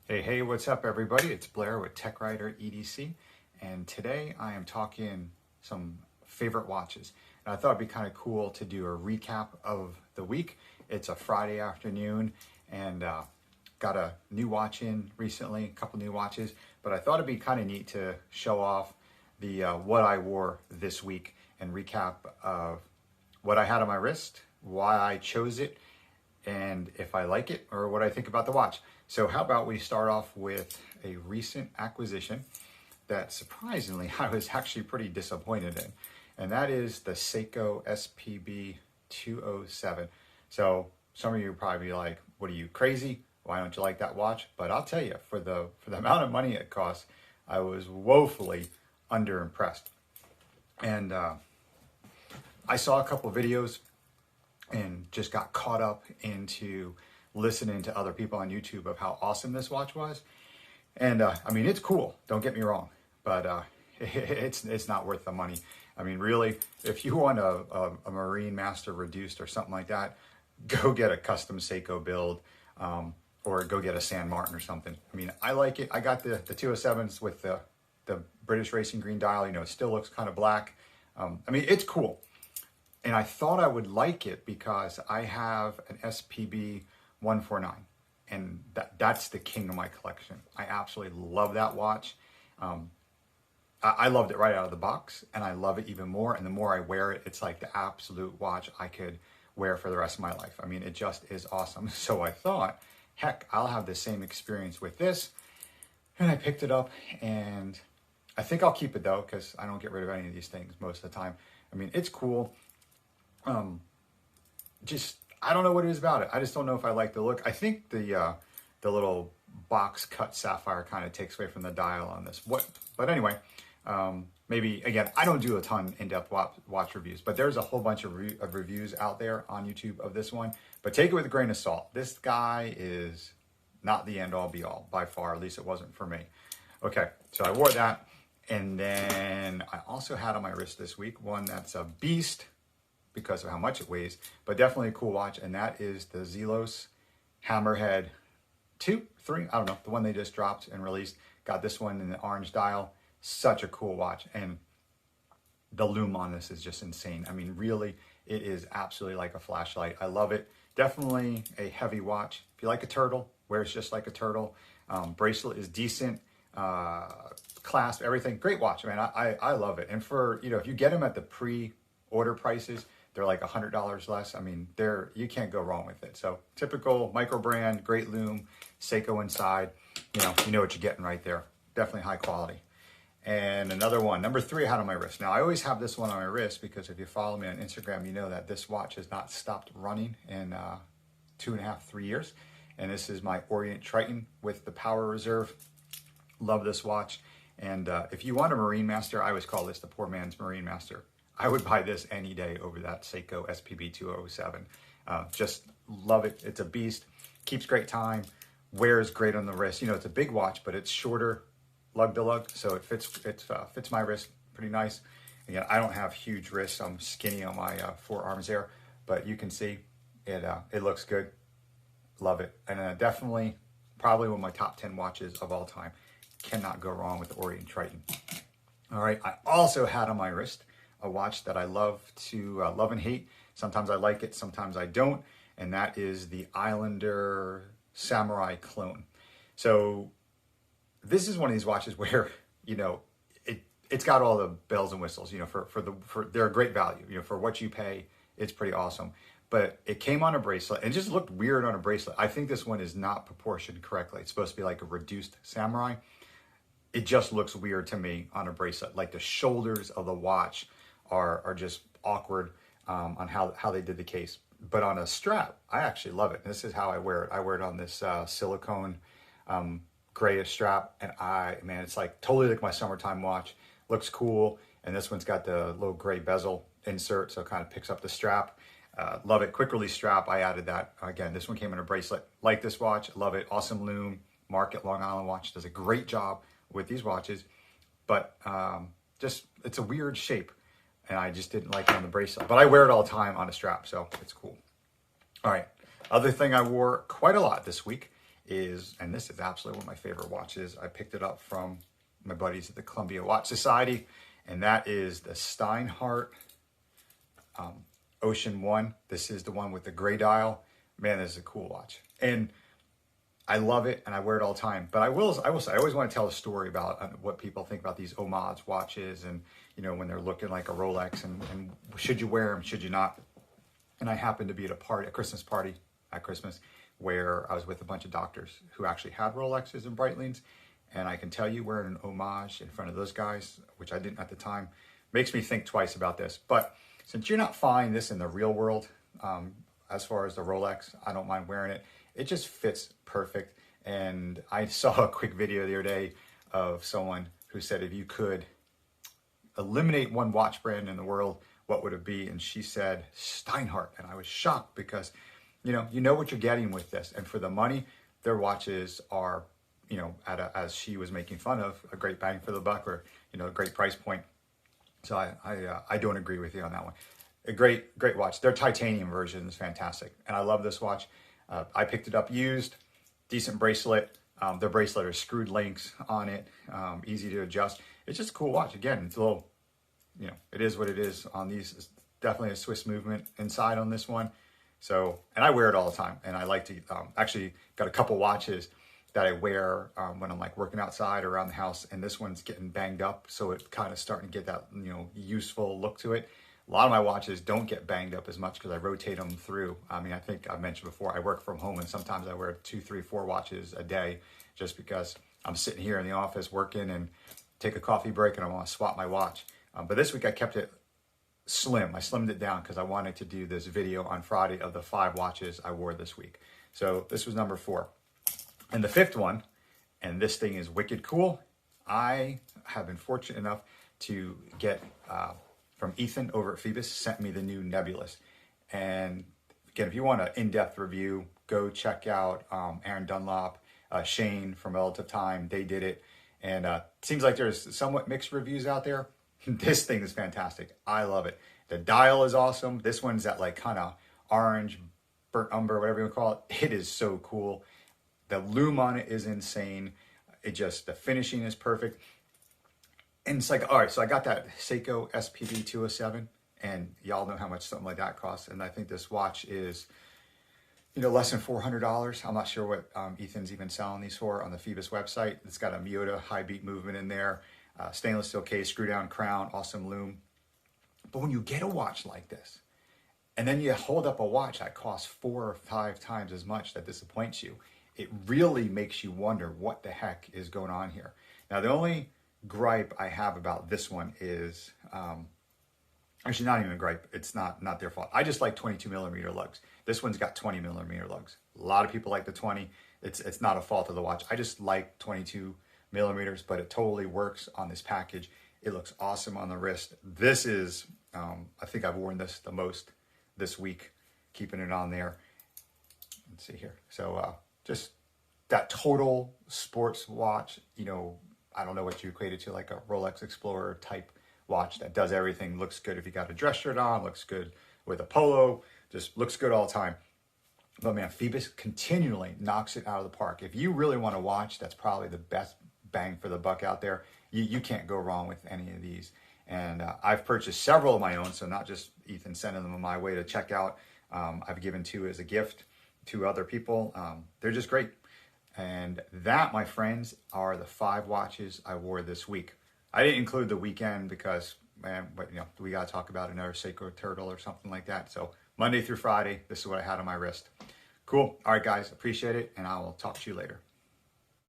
Hey, what's up, everybody? It's Blair with Tech Writer EDC, and today I am talking some favorite watches. And I thought it'd be kind of cool to do a recap of the week. It's a Friday afternoon, and got a new watch in recently, a couple new watches, but I thought it'd be kind of neat to show off the what I wore this week and recap of what I had on my wrist, why I chose it, and if I like it or what I think about the watch. So how about we start off with a recent acquisition that surprisingly I was actually pretty disappointed in, and that is the Seiko SPB207. So some of you are probably like, what are you, crazy? Why don't you like that watch? But I'll tell you, for the amount of money it costs, I was woefully underimpressed. And I saw a couple of videos and just got caught up into listening to other people on YouTube of how awesome this watch was. And I mean, it's cool, don't get me wrong, but it's not worth the money. I mean, really, if you want a Marine Master Reduced or something like that, go get a custom Seiko build, or go get a San Martin or something. I mean, I like it. I got the 207s with the British Racing Green dial. You know, it still looks kind of black. I mean, it's cool. And I thought I would like it because I have an SPB149, and that's the king of my collection. I absolutely love that watch. I loved it right out of the box, and I love it even more. And the more I wear it, it's like the absolute watch I could wear for the rest of my life. I mean, it just is awesome. So I thought, heck, I'll have the same experience with this. And I picked it up, and I think I'll keep it though, because I don't get rid of any of these things most of the time. I mean, it's cool. I don't know what it is about it. I just don't know if I like the look. I think the little box cut sapphire kind of takes away from the dial on this. But anyway, maybe again, I don't do a ton in-depth watch reviews, but there's a whole bunch of reviews out there on YouTube of this one. But take it with a grain of salt. This guy is not the end-all be-all by far. At least it wasn't for me. Okay, so I wore that, and then I also had on my wrist this week one that's a beast because of how much it weighs, but definitely a cool watch, and that is the Zelos Hammerhead 2, 3, I don't know, the one they just dropped and released. Got this one in the orange dial. Such a cool watch, and the lume on this is just insane. I mean, really, it is absolutely like a flashlight. I love it. Definitely a heavy watch. If you like a turtle, wears just like a turtle. Bracelet is decent. Clasp, everything. Great watch, man. I love it. And for, you know, if you get them at the pre-order prices, they're like $100 less. I mean, you can't go wrong with it. So typical micro brand, great lume, Seiko inside. You know what you're getting right there. Definitely high quality. And another one, number 3, I had on my wrist. Now, I always have this one on my wrist because if you follow me on Instagram, you know that this watch has not stopped running in 2.5, 3 years. And this is my Orient Triton with the power reserve. Love this watch. And if you want a Marine Master, I always call this the poor man's Marine Master. I would buy this any day over that Seiko SPB207. Just love it. It's a beast. Keeps great time. Wears great on the wrist. You know, it's a big watch, but it's shorter lug to lug, so it fits my wrist pretty nice. Again, I don't have huge wrists. I'm skinny on my forearms there, but you can see it looks good. Love it. And definitely probably one of my top 10 watches of all time. Cannot go wrong with the Orient Triton. All right, I also had on my wrist a watch that I love and hate. Sometimes I like it, sometimes I don't, and that is the Islander Samurai Clone. So this is one of these watches where, you know, it's got all the bells and whistles, you know, for they're a great value, you know, for what you pay, it's pretty awesome. But it came on a bracelet and it just looked weird on a bracelet. I think this one is not proportioned correctly. It's supposed to be like a reduced samurai. It just looks weird to me on a bracelet. Like the shoulders of the watch are just awkward on how they did the case. But on a strap, I actually love it. And this is how I wear it. I wear it on this silicone grayish strap, and man, it's like totally like my summertime watch. Looks cool, and this one's got the little gray bezel insert, so it kind of picks up the strap. Love it. Quick release strap, I added that. Again, this one came in a bracelet. Like this watch, love it. Awesome lume. Market Long Island watch does a great job with these watches, but just it's a weird shape, and I just didn't like it on the bracelet. But I wear it all the time on a strap, so it's cool. All right, other thing I wore quite a lot this week is, and this is absolutely one of my favorite watches. I picked it up from my buddies at the Columbia Watch Society, and that is the Steinhart Ocean One. This is the one with the gray dial. Man, this is a cool watch. And I love it, and I wear it all the time. But I will say, I always want to tell a story about what people think about these homage watches, and you know, when they're looking like a Rolex, and should you wear them, should you not? And I happened to be at a Christmas party at Christmas, where I was with a bunch of doctors who actually had Rolexes and Breitlings, and I can tell you, wearing an homage in front of those guys, which I didn't at the time, makes me think twice about this. But since you're not finding this in the real world, as far as the Rolex, I don't mind wearing it. It just fits perfect. And I saw a quick video the other day of someone who said, if you could eliminate one watch brand in the world, what would it be? And she said Steinhart. And I was shocked because, you know what you're getting with this. And for the money, their watches are, you know, as she was making fun of, a great bang for the buck, or, you know, a great price point. So I don't agree with you on that one. A great watch. Their titanium version is fantastic. And I love this watch. I picked it up used, decent bracelet. Their bracelet are screwed links on it, easy to adjust. It's just a cool watch. Again, it's a little, you know, it is what it is on these. It's definitely a Swiss movement inside on this one. So, and I wear it all the time. And I like to, actually got a couple watches that I wear when I'm like working outside or around the house. And this one's getting banged up. So it's kind of starting to get that, you know, useful look to it. A lot of my watches don't get banged up as much because I rotate them through. I mean, I think I mentioned before, I work from home, and sometimes I wear 2, 3, 4 watches a day just because I'm sitting here in the office working and take a coffee break and I want to swap my watch. But this week I kept it slim. I slimmed it down because I wanted to do this video on Friday of the 5 watches I wore this week. So this was number 4. And the 5th one, and this thing is wicked cool. I have been fortunate enough to get, from Ethan over at Phoibos, sent me the new nebulous. And again, if you want an in-depth review, go check out Aaron Dunlop, Shane from Relative Time. They did it. And it seems like there's somewhat mixed reviews out there. This thing is fantastic. I love it. The dial is awesome. This one's that like kind of orange, burnt umber, whatever you want to call it. It is so cool. The lume on it is insane. The finishing is perfect. And it's like, all right, so I got that Seiko SPB207, and y'all know how much something like that costs. And I think this watch is, you know, less than $400. I'm not sure what Ethan's even selling these for on the Phoibos website. It's got a Miyota high beat movement in there, stainless steel case, screw down crown, awesome lume. But when you get a watch like this, and then you hold up a watch that costs 4 or 5 times as much that disappoints you, it really makes you wonder what the heck is going on here. Now, the only gripe I have about this one is, actually not even a gripe, it's not their fault. I just like 22 millimeter lugs. This one's got 20 millimeter lugs. A lot of people like the 20. It's not a fault of the watch. I just like 22 millimeters, but it totally works on this package. It looks awesome on the wrist. This is, I think I've worn this the most this week, keeping it on there. Let's see here. So just that total sports watch, you know, I don't know what you equate it to, like a Rolex Explorer type watch that does everything. Looks good if you got a dress shirt on, looks good with a polo, just looks good all the time. But man, Phoibos continually knocks it out of the park. If you really want to watch, that's probably the best bang for the buck out there. You can't go wrong with any of these. And I've purchased several of my own, so not just Ethan sending them my way to check out. I've given 2 as a gift to other people. They're just great. And that, my friends, are the 5 watches I wore this week. I didn't include the weekend because, man, but you know, we got to talk about another Seiko Turtle or something like that. So Monday through Friday, this is what I had on my wrist. Cool. All right, guys, appreciate it, and I will talk to you later.